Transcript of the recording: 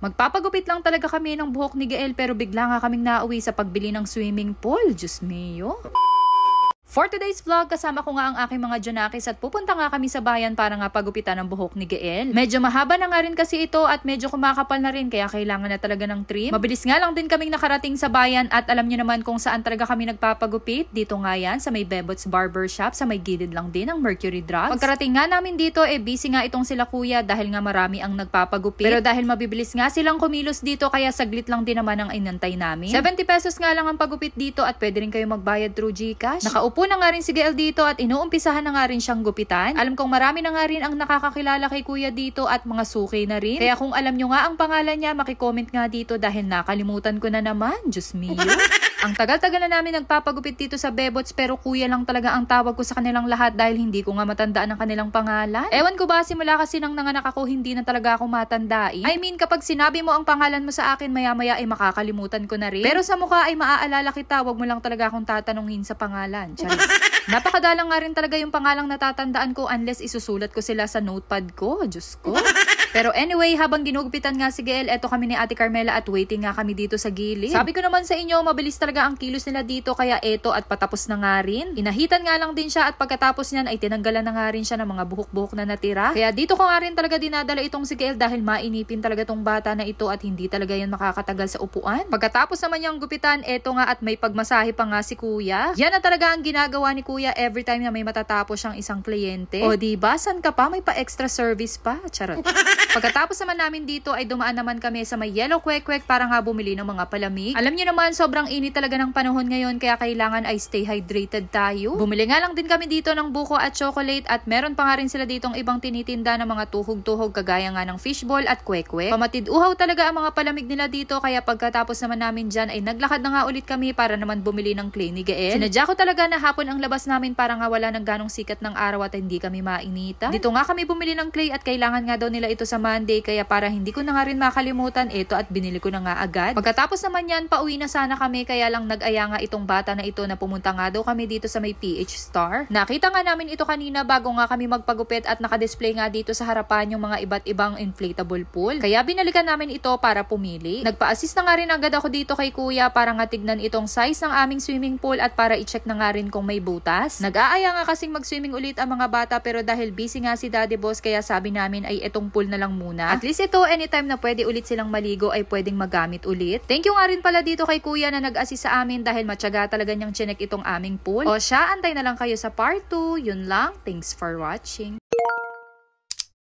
Magpapagupit lang talaga kami ng buhok ni Gael pero bigla nga kaming nauwi sa pagbili ng swimming pool. Diyos mio. For today's vlog, kasama ko nga ang aking mga Jonakis at pupunta nga kami sa bayan para nga pagupitan ng buhok ni Gael. Medyo mahaba na nga rin kasi ito at medyo kumakapal na rin kaya kailangan na talaga ng trim. Mabilis nga lang din kaming nakarating sa bayan at alam niyo naman kung saan talaga kami nagpapagupit. Dito nga yan sa may Bebots Barbershop sa may gilid lang din ng Mercury Drugs. Pagkarating nga namin dito busy nga itong sila kuya dahil nga marami ang nagpapagupit. Pero dahil mabibilis nga silang kumilos dito kaya saglit lang din naman ang inantay namin. 70 pesos nga lang ang pagupit dito at pwede rin kayo magbayad through GCash. Nakaupo na nga rin si Gael dito at inuumpisahan na nga rin siyang gupitan. Alam kong marami na nga rin ang nakakakilala kay kuya dito at mga suki na rin. Kaya kung alam nyo nga ang pangalan niya, makicomment nga dito dahil nakalimutan ko na naman. Diyos mio. Ang tagal-tagal na namin nagpapagupit dito sa Bebots pero kuya lang talaga ang tawag ko sa kanilang lahat dahil hindi ko nga matandaan ang kanilang pangalan. Ewan ko ba simula kasi nang nanganak ako hindi na talaga ako matandai. I mean kapag sinabi mo ang pangalan mo sa akin maya-maya ay makakalimutan ko na rin. Pero sa mukha ay maaalala kita, wag mo lang talaga akong tatanungin sa pangalan. Charis. Napakadalang nga rin talaga yung pangalang natatandaan ko unless isusulat ko sila sa notepad ko. Diyos ko. Pero anyway, habang ginugupitan nga si Gael, eto kami ni Ate Carmela at waiting nga kami dito sa gilid. Sabi ko naman sa inyo, mabilis talaga ang kilos nila dito kaya eto at patapos na nga rin. Inahitan nga lang din siya at pagkatapos niyan ay tinanggalan na nga rin siya ng mga buhok-buhok na natira. Kaya dito ko nga rin talaga dinadala itong si Gael dahil mainipin talaga tong bata na ito at hindi talaga yan makakatagal sa upuan. Pagkatapos naman niyang gupitan, eto nga at may pagmasahe pa nga si kuya. Yan na talaga ang ginagawa ni kuya every time na may matatapos siyang isang kliyente. O diba, san ka pa? May pa extra service pa. Charot. Pagkatapos naman namin dito ay dumaan naman kami sa may Yellow Kwek-Kwek para nga bumili ng mga palamig. Alam niyo naman sobrang init talaga ng panahon ngayon kaya kailangan ay stay hydrated tayo. Bumili nga lang din kami dito ng buko at chocolate at meron pa nga rin sila ditong ibang tinitinda ng mga tuhog-tuhog kagaya nga ng fishball at kwek-kwek. Pamatid-uhaw talaga ang mga palamig nila dito kaya pagkatapos naman namin dyan ay naglakad na nga ulit kami para naman bumili ng clay ni Gael. Sinadya ko talaga na hapon ang labas namin para nga wala ng ganong sikat ng araw at hindi kami mainita. Dito nga kami bumili ng clay at kailangan nga daw nila ito sa Monday kaya para hindi ko na nga rin makalimutan ito at binili ko na nga agad. Pagkatapos naman yan, pauwi na sana kami kaya lang nag-aya nga itong bata na ito na pumunta nga daw kami dito sa may PH Star. Nakita nga namin ito kanina bago nga kami magpagupit at nakadisplay nga dito sa harapan yung mga iba't ibang inflatable pool. Kaya binalikan namin ito para pumili. Nagpa-assist na nga rin agad ako dito kay kuya para nga tignan itong size ng aming swimming pool at para i-check na nga rin kung may butas. Nag-aaya nga kasing mag-swimming ulit ang mga bata pero dahil busy nga si Daddy Boss kaya sabi namin ay itong pool na lang muna. At least ito anytime na pwede ulit silang maligo ay pwedeng magamit ulit. Thank you nga rin pala dito kay kuya na nag-assist sa amin dahil matyaga talaga niyang chinek itong aming pool. O siya, antay na lang kayo sa part 2. Yun lang. Thanks for watching.